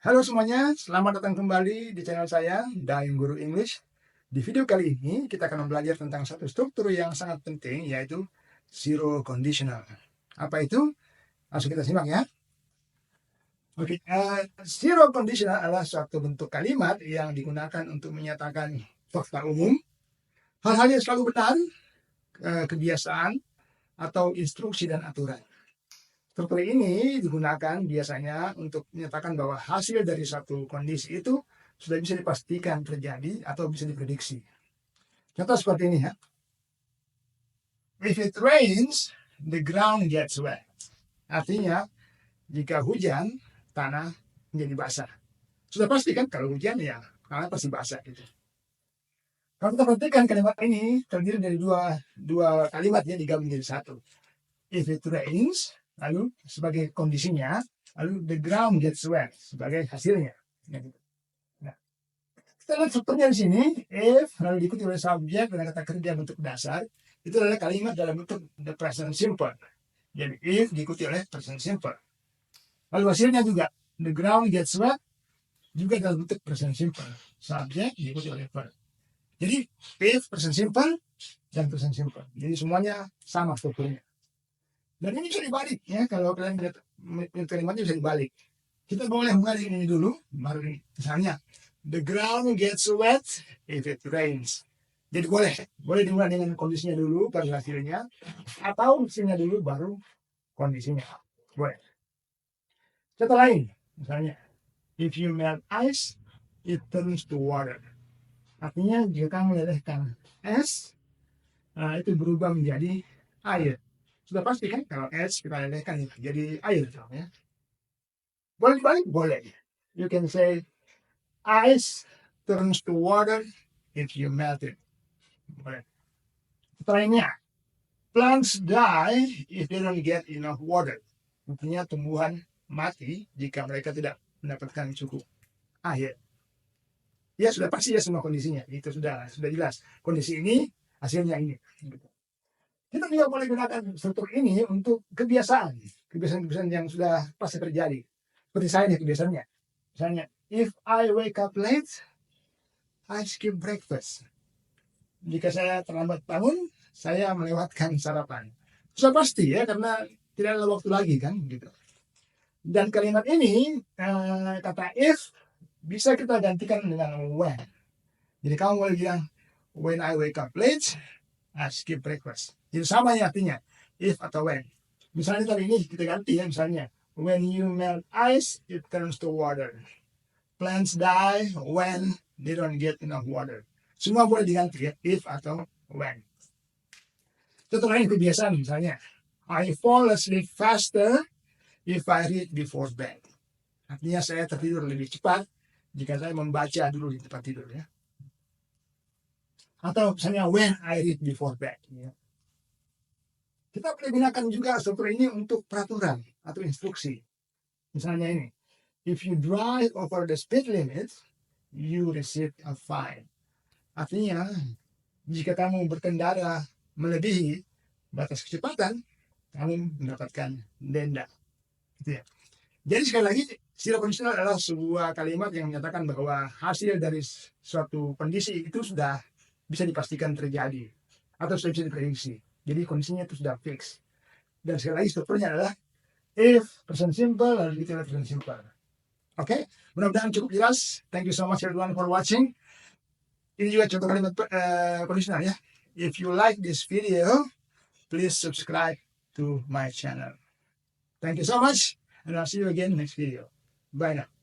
Halo semuanya, selamat datang kembali di channel saya, Daeng Guru English. Di video kali ini, kita akan belajar tentang satu struktur yang sangat penting, yaitu zero conditional. Apa itu? Langsung kita simak ya. Oke, zero conditional adalah suatu bentuk kalimat yang digunakan untuk menyatakan fakta umum, hal-hal yang selalu benar, kebiasaan, atau instruksi dan aturan. Struktur ini digunakan biasanya untuk menyatakan bahwa hasil dari satu kondisi itu sudah bisa dipastikan terjadi atau bisa diprediksi. Contoh seperti ini ya. If it rains, the ground gets wet. Artinya, jika hujan, tanah menjadi basah. Sudah pasti kan kalau hujan ya, tanah pasti basah gitu. Kalau kita perhatikan kalimat ini terdiri dari dua kalimat ya digabung menjadi satu. If it rains, lalu sebagai kondisinya, lalu the ground gets wet sebagai hasilnya. Nah, kita lihat strukturnya di sini, if lalu diikuti oleh subjek dengan kata kerja bentuk dasar, itu adalah kalimat dalam bentuk the present simple. Jadi if diikuti oleh present simple. Lalu hasilnya juga the ground gets wet juga dalam bentuk present simple. Subjek diikuti oleh verb. Jadi if present simple dan present simple. Jadi semuanya sama strukturnya. Dan ini bisa dibalik ya, kalau kalian lihat kalimatnya bisa dibalik. Kita boleh membalik ini dulu, baru ini. Misalnya, the ground gets wet if it rains. Jadi boleh dimulai dengan kondisinya dulu, baru hasilnya, atau hasilnya dulu, baru kondisinya. Boleh. Contoh lain, misalnya, if you melt ice, it turns to water. Artinya, jika kamu melelehkan es, itu berubah menjadi air. Sudah pasti kan kalau es kita lelehkan jadi air ya. Boleh dibalik? Boleh. You can say ice turns to water if you melt it. Boleh. Lainnya, plants die if they don't get enough water. Artinya tumbuhan mati jika mereka tidak mendapatkan cukup air. Ya sudah pasti ya semua kondisinya. Itu sudah jelas. Kondisi ini, hasilnya ini. Kita juga boleh gunakan struktur ini untuk kebiasaan yang sudah pasti terjadi. Seperti saya nih kebiasaannya. Misalnya, if I wake up late, I skip breakfast. Jika saya terlambat bangun, saya melewatkan sarapan. Sudah pasti ya, karena tidak ada waktu lagi kan, gitu. Dan kalimat ini, kata if, bisa kita gantikan dengan when. Jadi kamu boleh bilang, when I wake up late, I skip breakfast. Itu sama ya artinya, if atau when. Misalnya tadi ini kita ganti ya, misalnya, when you melt ice, it turns to water. Plants die when they don't get enough water. Semua boleh diganti ya, if atau when. Contoh lain kebiasaan misalnya, I fall asleep faster if I read before bed. Artinya saya tertidur lebih cepat jika saya membaca dulu di tempat tidur ya. Atau misalnya when I read before bed. Ya. Kita boleh gunakan juga struktur ini untuk peraturan atau instruksi. Misalnya ini, if you drive over the speed limit, you receive a fine. Artinya, jika kamu berkendara melebihi batas kecepatan, kamu mendapatkan denda. Gitu ya. Jadi sekali lagi, zero conditional adalah sebuah kalimat yang menyatakan bahwa hasil dari suatu kondisi itu sudah bisa dipastikan terjadi atau sudah bisa diprediksi. Jadi kondisinya itu sudah fix. Dan sekali lagi strukturnya adalah if, present simple, lalu kita lihat present simple. Oke, mudah-mudahan cukup jelas. Thank you so much everyone for watching. Ini juga contoh kalimat kondisional ya. If you like this video, please subscribe to my channel. Thank you so much, and I'll see you again next video. Bye now.